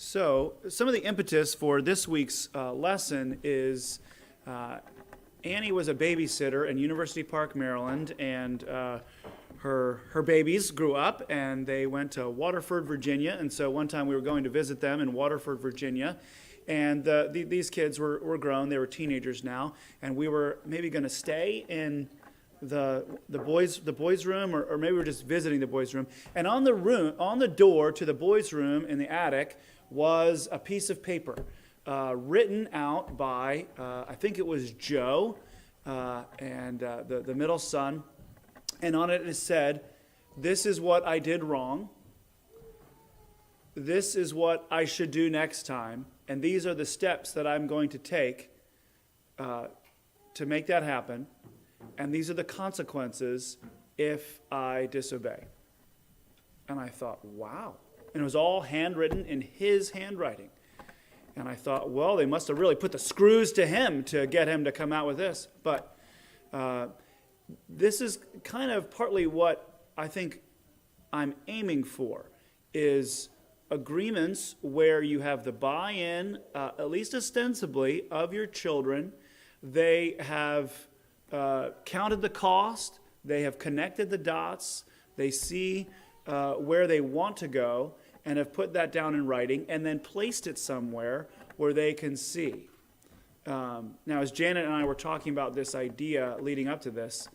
So, some of the impetus for this week's lesson is Annie was a babysitter in University Park, Maryland, and her babies grew up and they went to Waterford, Virginia. And so one time we were going to visit them in Waterford, Virginia. And these kids were grown, they were teenagers now, and we were maybe going to stay in the boys' room, or maybe we were just visiting the boys' room. And on the door to the boys' room in the attic was a piece of paper written out by I think it was Joe and the middle son, and on it said, "This is what I did wrong. This is what I should do next time, and these are the steps that I'm going to take to make that happen, and these are the consequences if I disobey." And I thought, wow. And it was all handwritten in his handwriting. And I thought, well, they must have really put the screws to him to get him to come out with this. But this is kind of partly what I think I'm aiming for, is agreements where you have the buy-in, at least ostensibly, of your children. They have counted the cost. They have connected the dots. They see where they want to go and have put that down in writing and then placed it somewhere where they can see. Now, as Janet and I were talking about this idea leading up to this,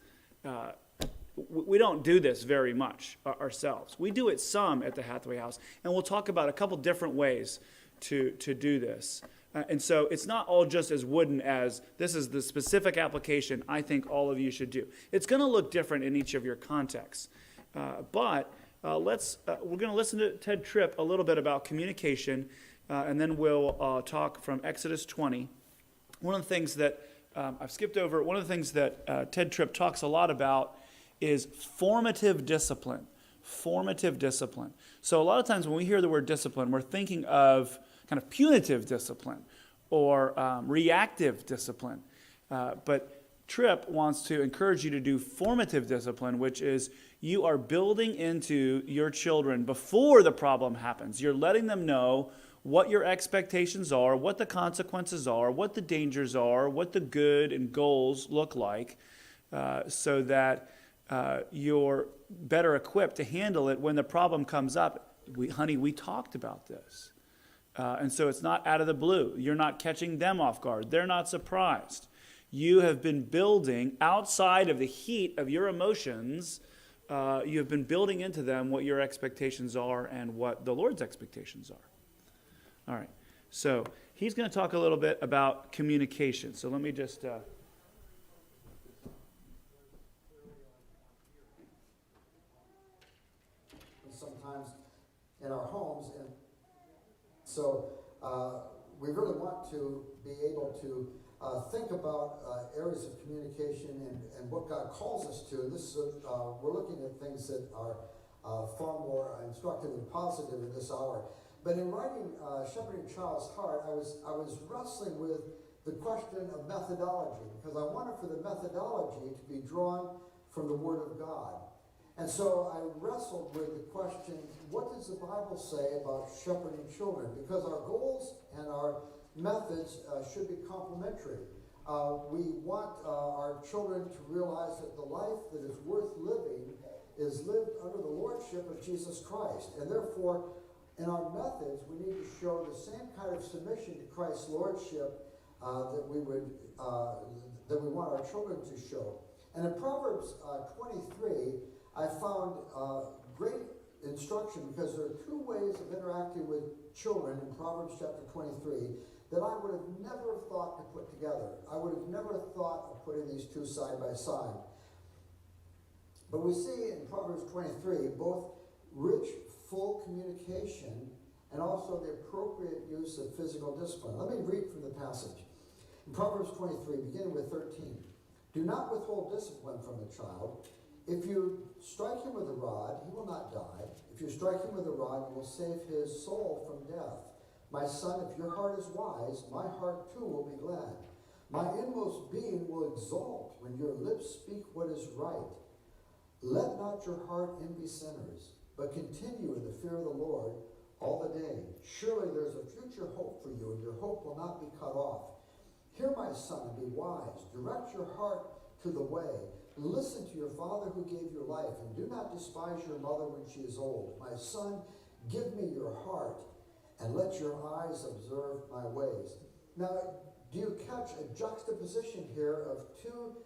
we don't do this very much ourselves. We do it some at the Hathaway house, and we'll talk about a couple different ways to do this. And so it's not all just as wooden as this is the specific application I think all of you should do. It's going to look different in each of your contexts. But we're going to listen to Ted Tripp a little bit about communication, and then we'll talk from Exodus 20. One of the things that I've skipped over, one of the things that Ted Tripp talks a lot about is formative discipline. Formative discipline. So a lot of times when we hear the word discipline, we're thinking of kind of punitive discipline or reactive discipline. But Tripp wants to encourage you to do formative discipline, which is you are building into your children before the problem happens. You're letting them know what your expectations are, what the consequences are, what the dangers are, what the good and goals look like, so that you're better equipped to handle it when the problem comes up. We talked about this. And so it's not out of the blue. You're not catching them off guard. They're not surprised. You have been building outside of the heat of your emotions. You have been building into them what your expectations are and what the Lord's expectations are. All right. So he's going to talk a little bit about communication. So let me just... sometimes in our homes, and so we really want to be able to think about areas of communication and what God calls us to. This we're looking at things that are far more instructive and positive in this hour. But in writing Shepherding a Child's Heart, I was wrestling with the question of methodology, because I wanted for the methodology to be drawn from the Word of God. And so I wrestled with the question, what does the Bible say about shepherding children? Because our goals and our methods should be complementary. We want our children to realize that the life that is worth living is lived under the lordship of Jesus Christ. And therefore, in our methods, we need to show the same kind of submission to Christ's lordship that we want our children to show. And in Proverbs 23, I found great instruction, because there are two ways of interacting with children in Proverbs chapter 23 that I would have never thought to put together. I would have never thought of putting these two side by side. But we see in Proverbs 23 both rich, full communication and also the appropriate use of physical discipline. Let me read from the passage. In Proverbs 23, beginning with 13. Do not withhold discipline from the child. If you strike him with a rod, he will not die. If you strike him with a rod, you will save his soul from death. My son, if your heart is wise, my heart too will be glad. My inmost being will exult when your lips speak what is right. Let not your heart envy sinners, but continue in the fear of the Lord. all the day. Surely there's a future hope for you, and your hope will not be cut off. Hear, my son, and be wise. Direct your heart to the way. Listen to your father who gave you life, and do not despise your mother when she is old. My son, give me your heart, and let your eyes observe my ways. Now, do you catch a juxtaposition here of two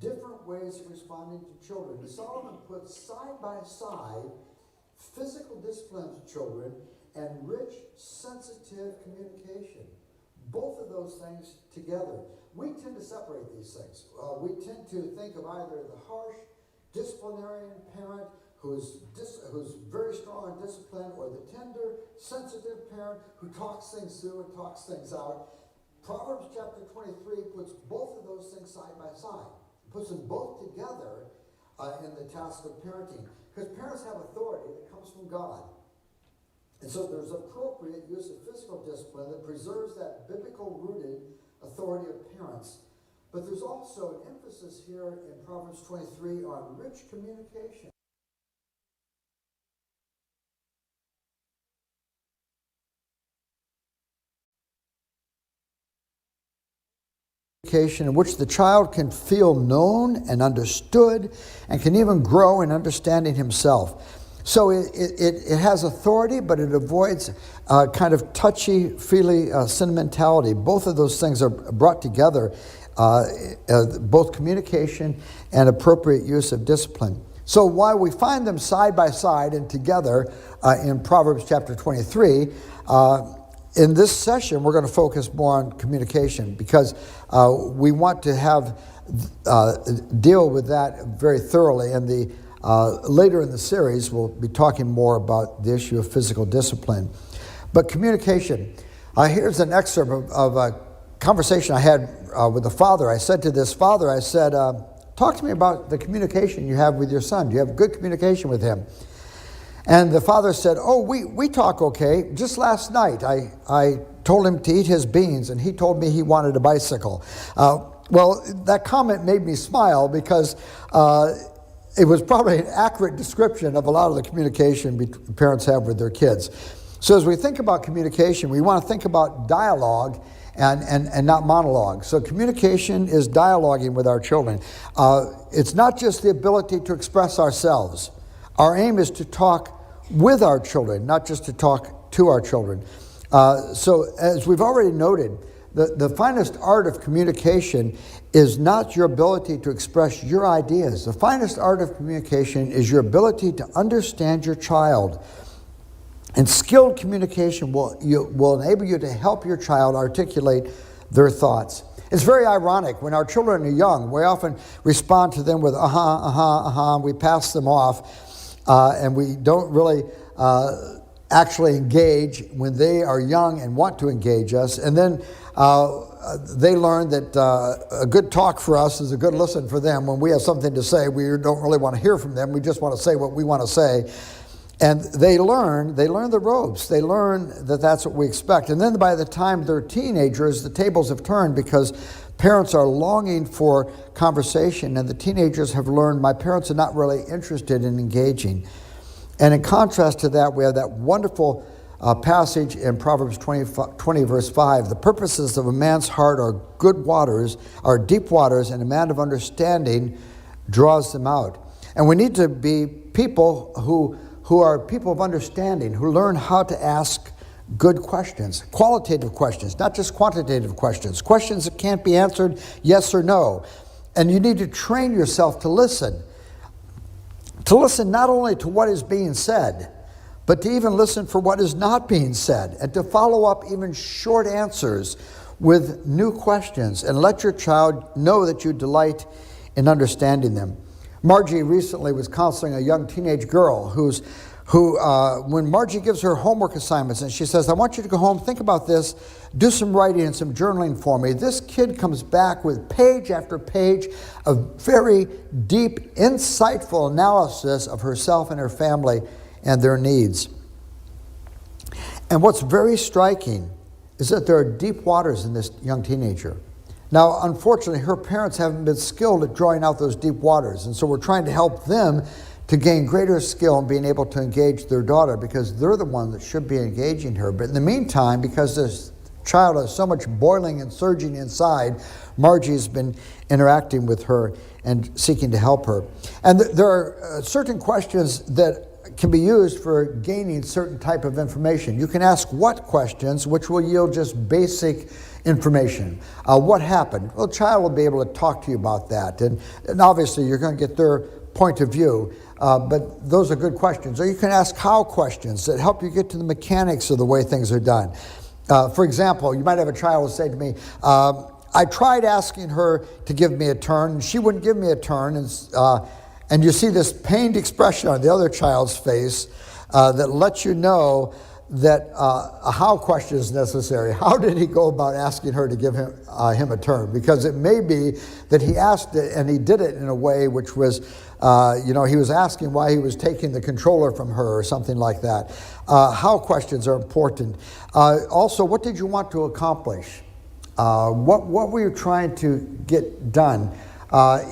different ways of responding to children? Solomon puts side by side physical discipline to children and rich, sensitive communication. Both of those things together. We tend to separate these things. We tend to think of either the harsh, disciplinarian parent who's very strong on discipline, or the tender, sensitive parent who talks things through and talks things out. Proverbs chapter 23 puts both of those things side by side. It puts them both together in the task of parenting. Because parents have authority that comes from God. And so there's appropriate use of physical discipline that preserves that biblical-rooted authority of parents. But there's also an emphasis here in Proverbs 23 on rich communication. In which the child can feel known and understood and can even grow in understanding himself. So it has authority, but it avoids kind of touchy-feely sentimentality. Both of those things are brought together, both communication and appropriate use of discipline. So while we find them side by side and together in Proverbs chapter 23, in this session, we're going to focus more on communication because we want to have deal with that very thoroughly. And later in the series, we'll be talking more about the issue of physical discipline. But communication. Here's an excerpt of a conversation I had with a father. I said to this father, I said, talk to me about the communication you have with your son. Do you have good communication with him? And the father said, oh, we talk okay. Just last night, I told him to eat his beans, and he told me he wanted a bicycle. Well, that comment made me smile because it was probably an accurate description of a lot of the communication parents have with their kids. So as we think about communication, we want to think about dialogue and not monologue. So communication is dialoguing with our children. It's not just the ability to express ourselves. Our aim is to talk with our children, not just to talk to our children. So as we've already noted, the finest art of communication is not your ability to express your ideas. The finest art of communication is your ability to understand your child. And skilled communication will enable you to help your child articulate their thoughts. It's very ironic. When our children are young, we often respond to them with we pass them off. And we don't really actually engage when they are young and want to engage us. And then they learn that a good talk for us is a good listen for them. When we have something to say, we don't really want to hear from them. We just want to say what we want to say. And they learn the ropes. They learn that that's what we expect. And then by the time they're teenagers, the tables have turned because parents are longing for conversation, and the teenagers have learned my parents are not really interested in engaging. And in contrast to that, we have that wonderful passage in Proverbs 20 verse 5. The purposes of a man's heart are deep waters, and a man of understanding draws them out. And we need to be people who are people of understanding, who learn how to ask good questions, qualitative questions, not just quantitative questions, questions that can't be answered yes or no. And you need to train yourself to listen not only to what is being said, but to even listen for what is not being said, and to follow up even short answers with new questions, and let your child know that you delight in understanding them. Margie recently was counseling a young teenage girl who when Margie gives her homework assignments and she says, I want you to go home, think about this, do some writing and some journaling for me. This kid comes back with page after page of very deep, insightful analysis of herself and her family and their needs. And what's very striking is that there are deep waters in this young teenager. Now, unfortunately, her parents haven't been skilled at drawing out those deep waters, and so we're trying to help them to gain greater skill in being able to engage their daughter, because they're the one that should be engaging her. But in the meantime, because this child has so much boiling and surging inside, Margie's been interacting with her and seeking to help her. And there are certain questions that can be used for gaining certain type of information. You can ask what questions, which will yield just basic information. What happened? Well, the child will be able to talk to you about that. And obviously, you're going to get their point of view, but those are good questions. Or you can ask how questions that help you get to the mechanics of the way things are done. For example, you might have a child who say to me, I tried asking her to give me a turn, and she wouldn't give me a turn, and you see this pained expression on the other child's face that lets you know that a how question is necessary. How did he go about asking her to give him a turn? Because it may be that he asked it and he did it in a way which was, he was asking why he was taking the controller from her or something like that. How questions are important. Also, what did you want to accomplish? What were you trying to get done?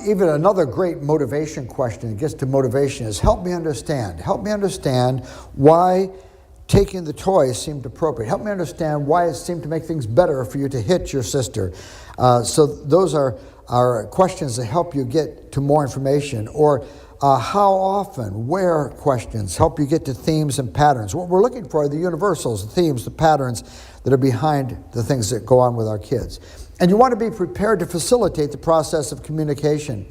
Even another great motivation question, it gets to motivation, is help me understand. Help me understand why taking the toy seemed appropriate. Help me understand why it seemed to make things better for you to hit your sister. So those are questions that help you get to more information. Or how often, where questions help you get to themes and patterns. What we're looking for are the universals, the themes, the patterns that are behind the things that go on with our kids. And you want to be prepared to facilitate the process of communication.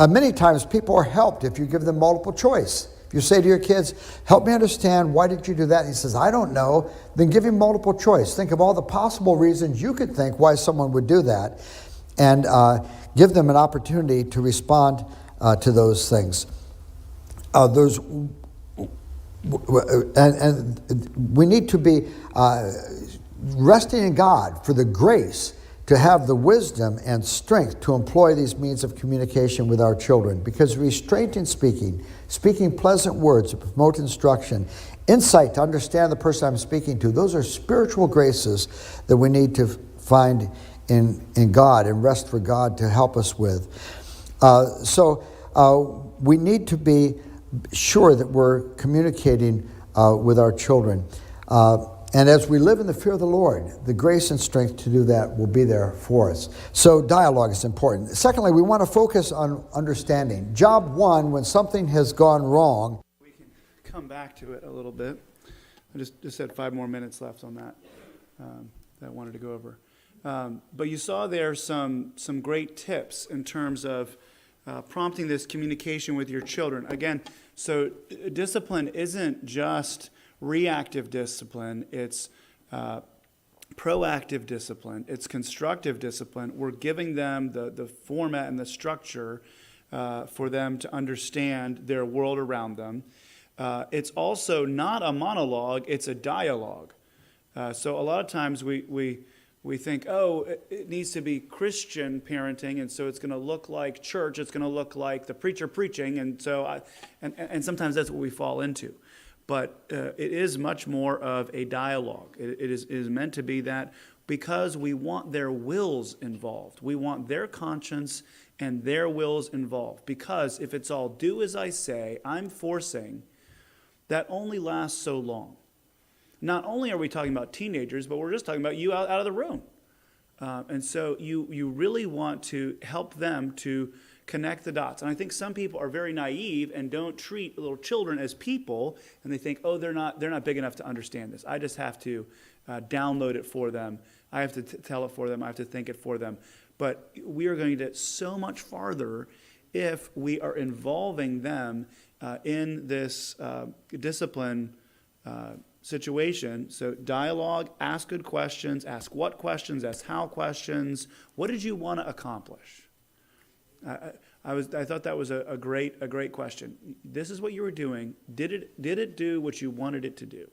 Many times people are helped if you give them multiple choice. If you say to your kids, help me understand, why did you do that? And he says, I don't know. Then give him multiple choice. Think of all the possible reasons you could think why someone would do that, and give them an opportunity to respond to those things. And we need to be resting in God for the grace to have the wisdom and strength to employ these means of communication with our children. Because restraint in speaking pleasant words to promote instruction, insight to understand the person I'm speaking to, those are spiritual graces that we need to find in God and rest for God to help us with. So we need to be sure that we're communicating with our children. And as we live in the fear of the Lord, the grace and strength to do that will be there for us. So dialogue is important. Secondly, we want to focus on understanding. Job one, when something has gone wrong. We can come back to it a little bit. I just had 5 more minutes left on that that I wanted to go over. But you saw there some great tips in terms of prompting this communication with your children. Again, so discipline isn't just reactive discipline, it's proactive discipline, it's constructive discipline. We're giving them the format and the structure for them to understand their world around them. It's also not a monologue, it's a dialogue. So a lot of times we think, it needs to be Christian parenting, and so it's going to look like church, it's going to look like the preacher preaching, and so and sometimes that's what we fall into. But it is much more of a dialogue. It is meant to be that, because we want their wills involved. We want their conscience and their wills involved. Because if it's all do as I say, I'm forcing, that only lasts so long. Not only are we talking about teenagers, but we're just talking about you out of the room. And so you really want to help them to connect the dots. And I think some people are very naive and don't treat little children as people, and they think, they're not big enough to understand this. I just have to download it for them. I have to tell it for them. I have to think it for them. But we are going to get so much farther if we are involving them in this discipline situation. So dialogue, ask good questions, ask what questions, ask how questions. What did you want to accomplish? I thought that was a great question. This is what you were doing. Did it do what you wanted it to do?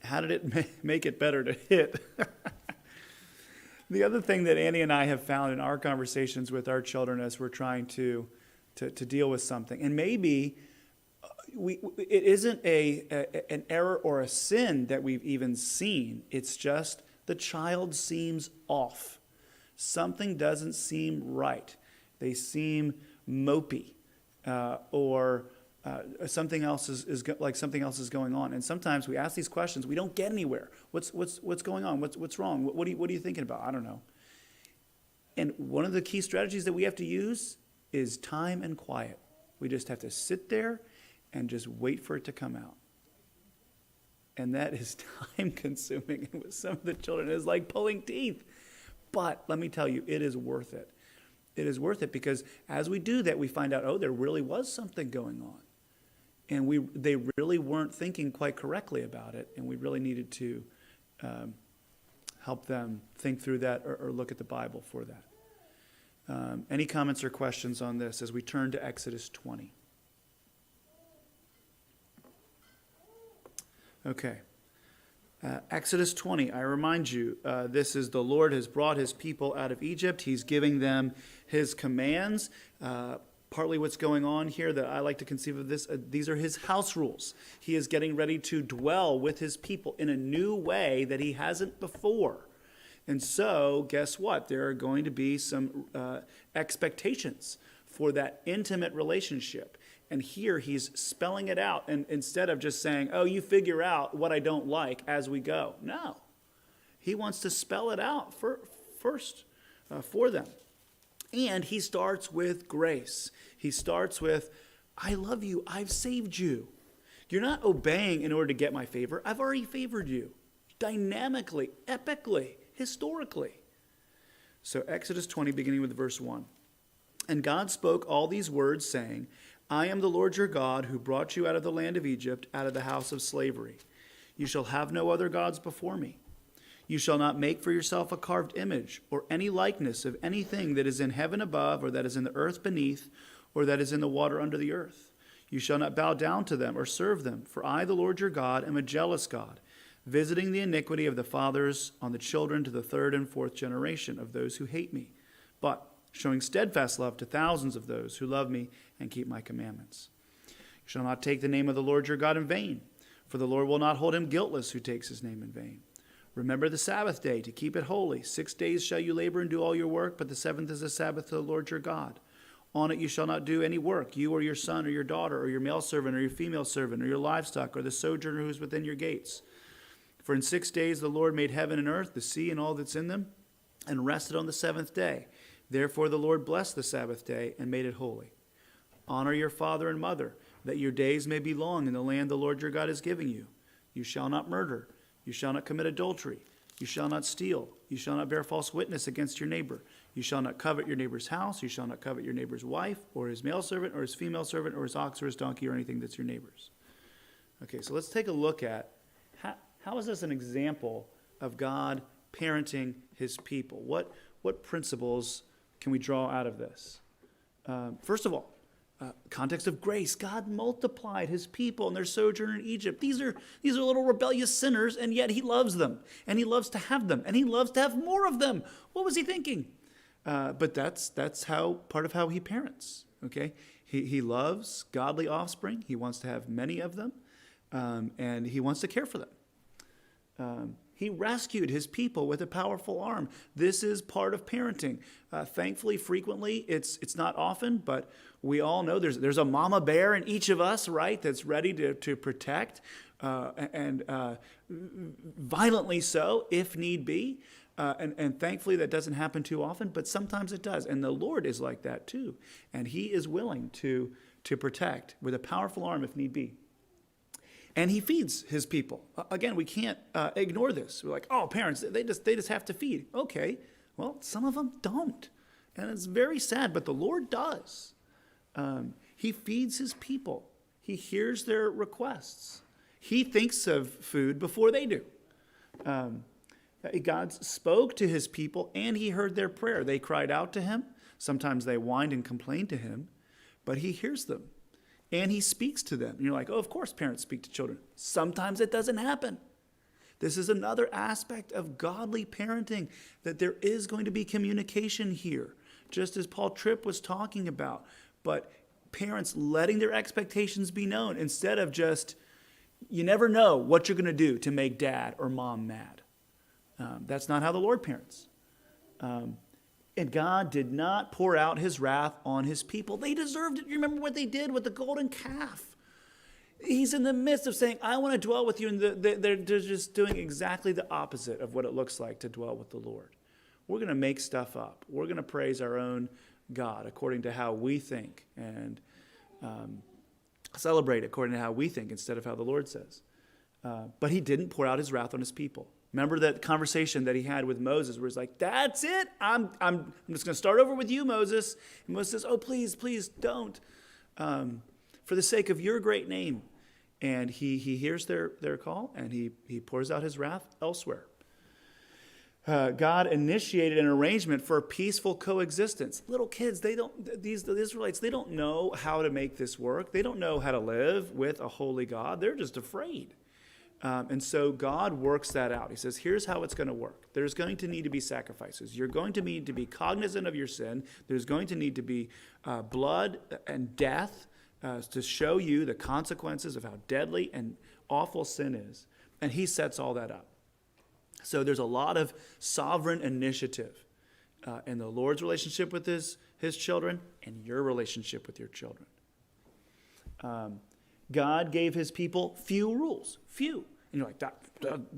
How did it make it better to hit? The other thing that Annie and I have found in our conversations with our children as we're trying to deal with something, and maybe it isn't an error or a sin that we've even seen. It's just the child seems off. Something doesn't seem right. They seem mopey. or something else something else is going on. And sometimes we ask these questions, we don't get anywhere. What's going on? What's wrong? What are you thinking about? I don't know. And one of the key strategies that we have to use is time and quiet. We just have to sit there and just wait for it to come out. And that is time consuming. And with some of the children, it is like pulling teeth. But let me tell you, it is worth it. It is worth it because as we do that, we find out, oh, there really was something going on. And they really weren't thinking quite correctly about it. And we really needed to help them think through that or look at the Bible for that. Any comments or questions on this as we turn to Exodus 20? Okay. Exodus 20, I remind you, this is the Lord has brought his people out of Egypt. He's giving them his commands. Partly what's going on here that I like to conceive of this, these are his house rules. He is getting ready to dwell with his people in a new way that he hasn't before. And so, guess what? There are going to be some expectations for that intimate relationship. And here he's spelling it out. And instead of just saying, oh, you figure out what I don't like as we go. No. He wants to spell it out first for them. And he starts with grace. He starts with, I love you. I've saved you. You're not obeying in order to get my favor. I've already favored you. Dynamically, epically, historically. So Exodus 20, beginning with verse 1. And God spoke all these words, saying, I am the Lord your God, who brought you out of the land of Egypt, out of the house of slavery. You shall have no other gods before me. You shall not make for yourself a carved image, or any likeness of anything that is in heaven above, or that is in the earth beneath, or that is in the water under the earth. You shall not bow down to them or serve them, for I, the Lord your God, am a jealous God, visiting the iniquity of the fathers on the children to the third and fourth generation of those who hate me, but showing steadfast love to thousands of those who love me and keep my commandments. You shall not take the name of the Lord your God in vain, for the Lord will not hold him guiltless who takes his name in vain. Remember the Sabbath day to keep it holy. 6 days shall you labor and do all your work, but the seventh is a Sabbath to the Lord your God. On it you shall not do any work, you or your son or your daughter or your male servant or your female servant or your livestock or the sojourner who is within your gates. For in 6 days the Lord made heaven and earth, the sea and all that's in them, and rested on the seventh day. Therefore the Lord blessed the Sabbath day and made it holy. Honor your father and mother, that your days may be long in the land the Lord your God is giving you. You shall not murder. You shall not commit adultery. You shall not steal. You shall not bear false witness against your neighbor. You shall not covet your neighbor's house. You shall not covet your neighbor's wife or his male servant or his female servant or his ox or his donkey or anything that's your neighbor's. Okay, so let's take a look at how is this an example of God parenting his people? What principles can we draw out of this? First of all, context of grace. God multiplied his people in their sojourn in Egypt. These are little rebellious sinners, and yet he loves them, and he loves to have them, and he loves to have more of them. What was he thinking? But that's part of how he parents. Okay, he loves godly offspring. He wants to have many of them, and he wants to care for them. He rescued his people with a powerful arm. This is part of parenting. Thankfully, frequently, it's not often, but we all know there's a mama bear in each of us, right, that's ready to protect, and violently so, if need be. And thankfully, that doesn't happen too often, but sometimes it does. And the Lord is like that too. And he is willing to protect with a powerful arm if need be. And he feeds his people. Again, we can't ignore this. We're like, oh, parents, they just have to feed. Okay, well, some of them don't. And it's very sad, but the Lord does. He feeds his people. He hears their requests. He thinks of food before they do. God spoke to his people, and he heard their prayer. They cried out to him. Sometimes they whined and complained to him, but he hears them. And he speaks to them. And you're like, oh, of course parents speak to children. Sometimes it doesn't happen. This is another aspect of godly parenting, that there is going to be communication here, just as Paul Tripp was talking about. But parents letting their expectations be known instead of just, you never know what you're going to do to make dad or mom mad. That's not how the Lord parents. And And God did not pour out his wrath on his people. They deserved it. You remember what they did with the golden calf? He's in the midst of saying, I want to dwell with you. And they're just doing exactly the opposite of what it looks like to dwell with the Lord. We're going to make stuff up. We're going to praise our own God according to how we think and celebrate according to how we think instead of how the Lord says. But he didn't pour out his wrath on his people. Remember that conversation that he had with Moses where he's like, that's it. I'm just going to start over with you, Moses. And Moses says, oh, please, please don't. For the sake of your great name. And he hears their call and he pours out his wrath elsewhere. God initiated an arrangement for a peaceful coexistence. Little kids, the Israelites, they don't know how to make this work. They don't know how to live with a holy God. They're just afraid. And so God works that out. He says, here's how it's going to work. There's going to need to be sacrifices. You're going to need to be cognizant of your sin. There's going to need to be blood and death to show you the consequences of how deadly and awful sin is. And he sets all that up. So there's a lot of sovereign initiative in the Lord's relationship with his children and your relationship with your children. God gave his people few rules. Few. And you're like,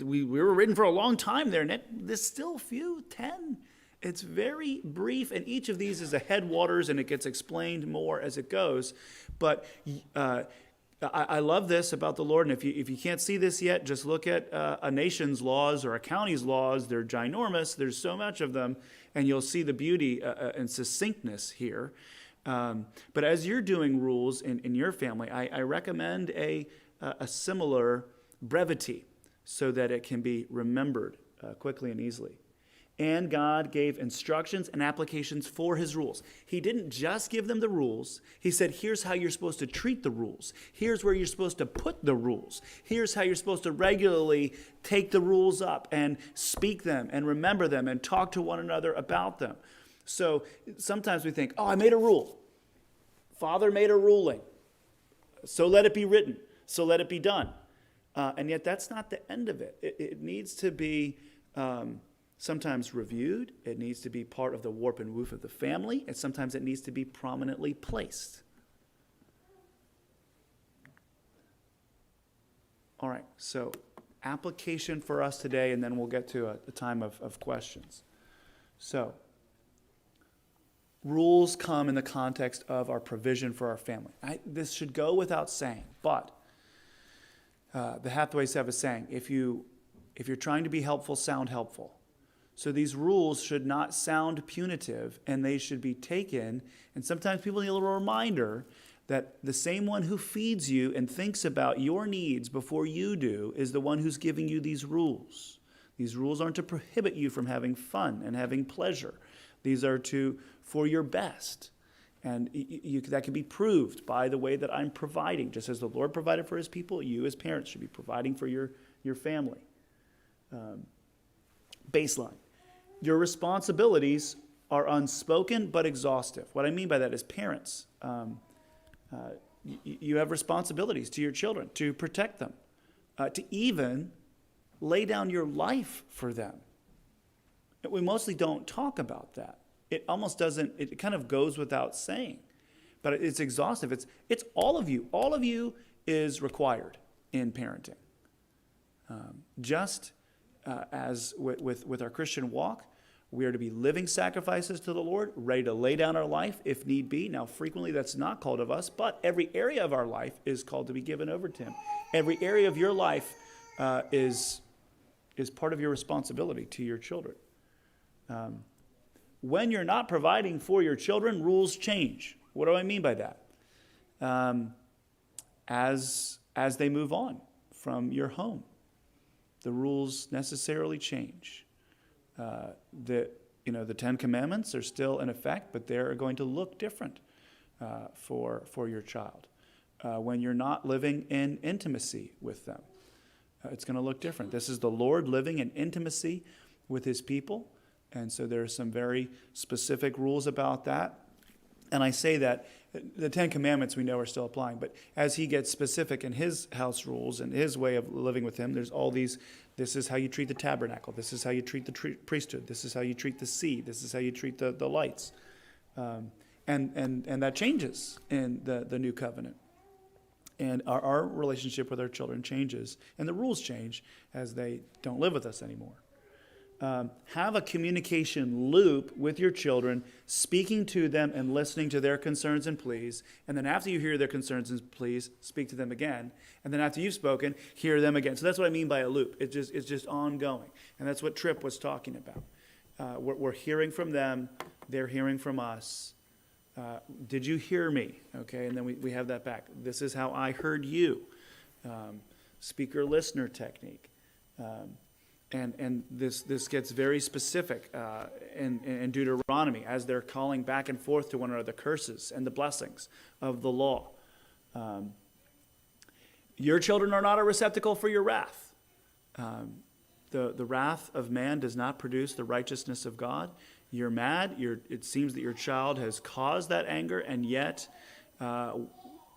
we were written for a long time there, and there's still few, 10. It's very brief, and each of these is a headwaters, and it gets explained more as it goes. But I love this about the Lord, and if you can't see this yet, just look at a nation's laws or a county's laws. They're ginormous. There's so much of them, and you'll see the beauty and succinctness here. But as you're doing rules in your family, I recommend a similar brevity so that it can be remembered quickly and easily. And God gave instructions and applications for his rules. He didn't just give them the rules. He said, here's how you're supposed to treat the rules. Here's where you're supposed to put the rules. Here's how you're supposed to regularly take the rules up and speak them and remember them and talk to one another about them. So sometimes we think, I made a rule. Father made a ruling. So let it be written. So let it be done. And yet that's not the end of it. It needs to be sometimes reviewed. It needs to be part of the warp and woof of the family. And sometimes it needs to be prominently placed. All right, so application for us today, and then we'll get to a time of questions. So, rules come in the context of our provision for our family. This should go without saying, but the Hathaways have a saying, if you're trying to be helpful, sound helpful. So these rules should not sound punitive, and they should be taken, and sometimes people need a little reminder that the same one who feeds you and thinks about your needs before you do is the one who's giving you these rules. These rules aren't to prohibit you from having fun and having pleasure. These are for your best. And that can be proved by the way that I'm providing. Just as the Lord provided for his people, you as parents should be providing for your family. Baseline. Your responsibilities are unspoken but exhaustive. What I mean by that is parents, you have responsibilities to your children to protect them, to even lay down your life for them. We mostly don't talk about that. It almost doesn't, it kind of goes without saying, but it's exhaustive. It's all of you. All of you is required in parenting. As with our Christian walk, we are to be living sacrifices to the Lord, ready to lay down our life if need be. Now, frequently that's not called of us, but every area of our life is called to be given over to him. Every area of your life is part of your responsibility to your children. When you're not providing for your children, rules change. What do I mean by that? As they move on from your home, the rules necessarily change. The 10 Commandments are still in effect, but they're going to look different for your child. When you're not living in intimacy with them, it's going to look different. This is the Lord living in intimacy with his people, and so there are some very specific rules about that. And I say that the Ten Commandments we know are still applying, but as he gets specific in his house rules and his way of living with him, there's all these, this is how you treat the tabernacle, this is how you treat the priesthood, this is how you treat the sea, this is how you treat the lights. And that changes in the new covenant. And our relationship with our children changes, and the rules change as they don't live with us anymore. Have a communication loop with your children, speaking to them and listening to their concerns and pleas. And then after you hear their concerns and pleas, speak to them again. And then after you've spoken, hear them again. So that's what I mean by a loop. It's just ongoing. And that's what Tripp was talking about. We're hearing from them. They're hearing from us. Did you hear me? Okay, and then we have that back. This is how I heard you. Speaker-listener technique. And this gets very specific in Deuteronomy as they're calling back and forth to one another the curses and the blessings of the law. Your children are not a receptacle for your wrath. The wrath of man does not produce the righteousness of God. You're mad. It seems that your child has caused that anger, and yet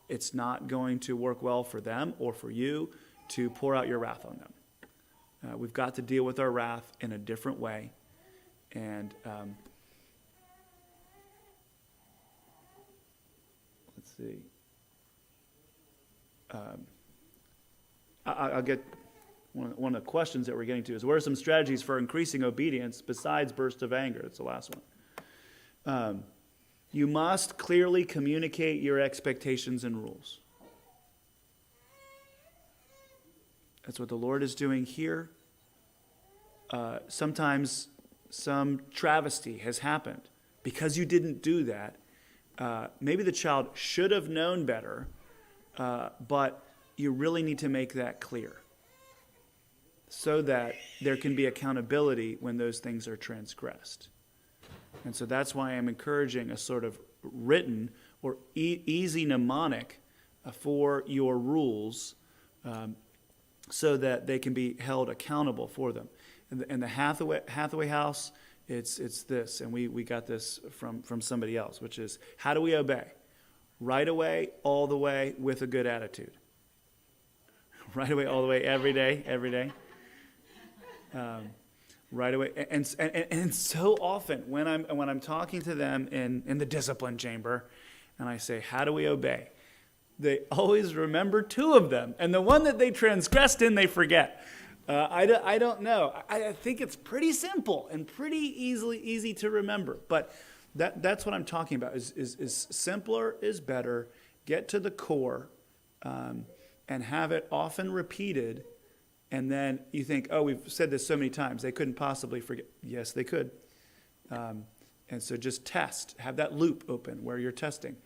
it's not going to work well for them or for you to pour out your wrath on them. We've got to deal with our wrath in a different way. And let's see. I'll get one of the questions that we're getting to is, what are some strategies for increasing obedience besides bursts of anger? That's the last one. You must clearly communicate your expectations and rules. That's what the Lord is doing here. Sometimes some travesty has happened. Because you didn't do that, maybe the child should have known better, but you really need to make that clear so that there can be accountability when those things are transgressed. And so that's why I'm encouraging a sort of written or easy mnemonic for your rules, so that they can be held accountable for them. In the Hathaway house, it's this, and we got this from somebody else, which is, how do we obey? Right away, all the way, with a good attitude. Right away, all the way, every day. Right away, and so often when I'm talking to them in the discipline chamber, and I say, how do we obey? They always remember two of them, and the one that they transgressed in, they forget. I don't know. I think it's pretty simple and pretty easy to remember. But that's what I'm talking about. Is simpler is better. Get to the core, and have it often repeated. And then you think, oh, we've said this so many times, they couldn't possibly forget. Yes, they could. And so just test. Have that loop open where you're testing.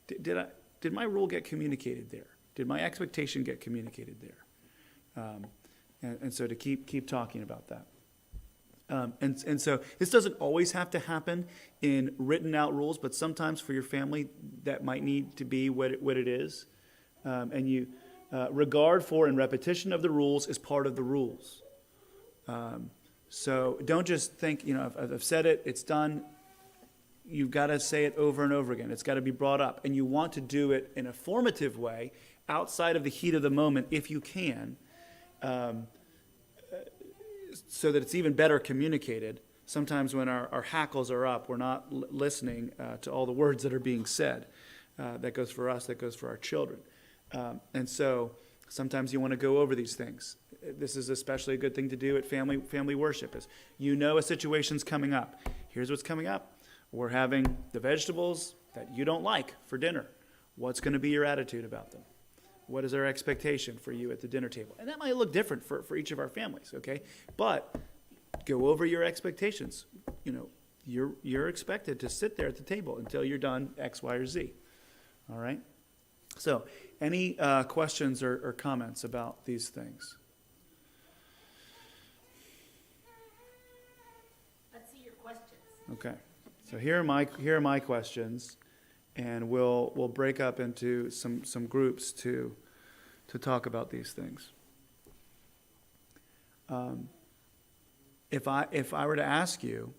Did my rule get communicated there? Did my expectation get communicated there? And so to keep talking about that. And so this doesn't always have to happen in written out rules, but sometimes for your family that might need to be what it is. And you regard for and repetition of the rules is part of the rules. So don't just think, I've said it, it's done. You've got to say it over and over again. It's got to be brought up. And you want to do it in a formative way, outside of the heat of the moment, if you can, so that it's even better communicated. Sometimes when our hackles are up, we're not listening to all the words that are being said. That goes for us, that goes for our children. And so sometimes you want to go over these things. This is especially a good thing to do at family worship, is a situation's coming up. Here's what's coming up. We're having the vegetables that you don't like for dinner. What's going to be your attitude about them? What is our expectation for you at the dinner table? And that might look different for each of our families, okay? But go over your expectations. You're expected to sit there at the table until you're done X, Y, or Z. All right? So, any questions or comments about these things? Let's see your questions. Okay. So here are my questions, and we'll break up into some groups to talk about these things. If I were to ask you,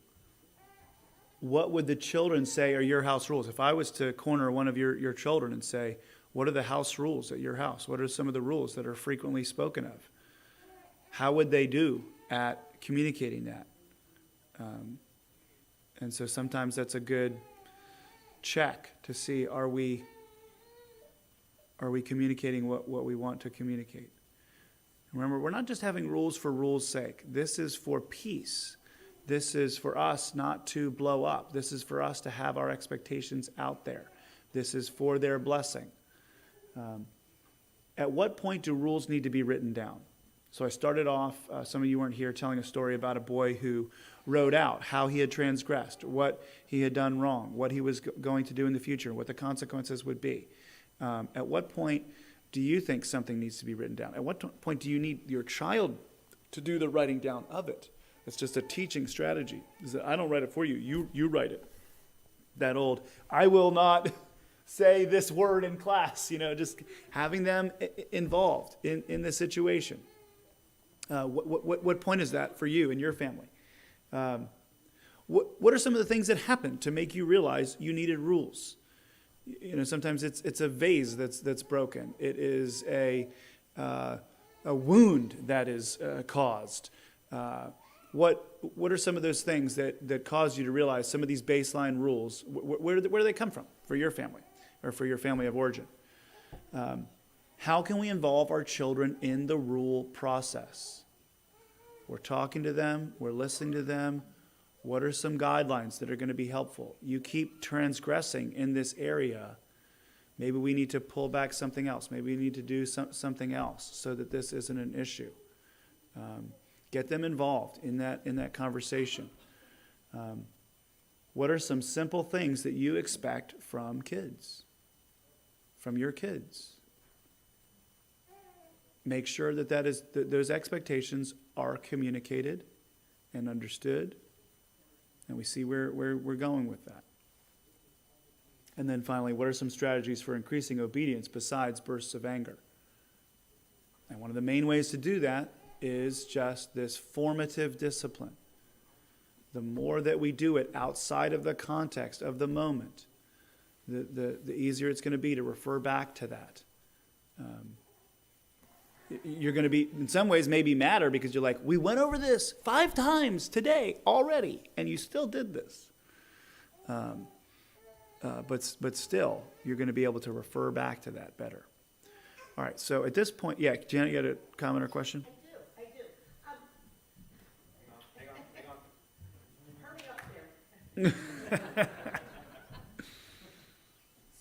what would the children say are your house rules? If I was to corner one of your children and say, what are the house rules at your house? What are some of the rules that are frequently spoken of? How would they do at communicating that? And so sometimes that's a good check to see, are we communicating what we want to communicate? Remember, we're not just having rules for rules' sake. This is for peace. This is for us not to blow up. This is for us to have our expectations out there. This is for their blessing. At what point do rules need to be written down? So I started off, some of you weren't here, telling a story about a boy who wrote out how he had transgressed, what he had done wrong, what he was going to do in the future, what the consequences would be. At what point do you think something needs to be written down? At what point do you need your child to do the writing down of it? It's just a teaching strategy. Is that I don't write it for you, you write it. That old, I will not say this word in class, just having them involved in the situation. What point is that for you and your family? What are some of the things that happened to make you realize you needed rules? Sometimes it's a vase that's broken. It is a wound that is caused. What are some of those things that cause you to realize some of these baseline rules? Where do they come from for your family or for your family of origin? How can we involve our children in the rule process? We're talking to them. We're listening to them. What are some guidelines that are going to be helpful? You keep transgressing in this area. Maybe we need to pull back something else. Maybe we need to do something else so that this isn't an issue. Get them involved in that conversation. What are some simple things that you expect from kids, from your kids? Make sure that those expectations are communicated and understood, and we see where we're going with that. And then finally, what are some strategies for increasing obedience besides bursts of anger? And one of the main ways to do that is just this formative discipline. The more that we do it outside of the context of the moment, the easier it's going to be to refer back to that. You're going to be, in some ways, maybe madder because you're like, we went over this 5 times today already, and you still did this. But still, you're going to be able to refer back to that better. All right, so at this point, yeah, Janet, you got a comment or question? I do. Hurry up there.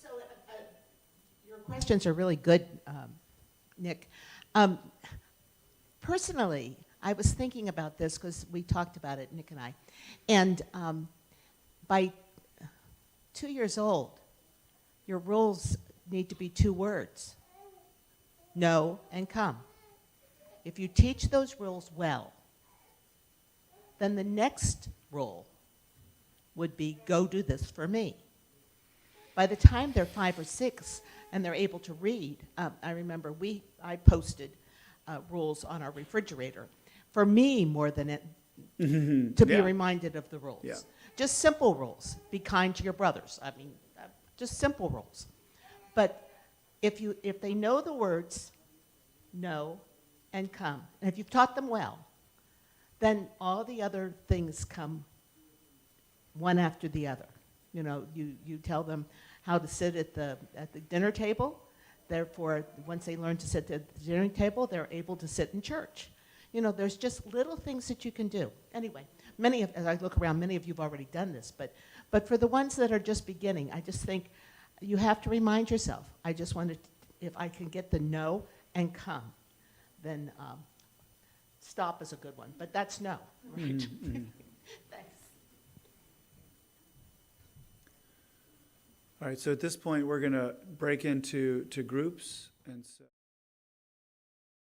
So your questions are really good, Nick. Personally, I was thinking about this because we talked about it, Nick and I. And by 2 years old, your rules need to be 2 words. No and come. If you teach those rules well, then the next rule would be go do this for me. By the time they're 5 or 6 and they're able to read, I remember I posted rules on our refrigerator for me more than it to be reminded of the rules. Yeah. Just simple rules. Be kind to your brothers. I mean, just simple rules. But if they know the words no and come, and if you've taught them well, then all the other things come one after the other. You tell them how to sit at the dinner table. Therefore, once they learn to sit at the dinner table, they're able to sit in church. There's just little things that you can do. Anyway, as I look around, many of you have already done this, but for the ones that are just beginning, I just think you have to remind yourself. I just wanted, if I can get the no and come, then stop is a good one. But that's no, right? Mm-hmm. Thanks. All right, so at this point, we're going to break into groups. And so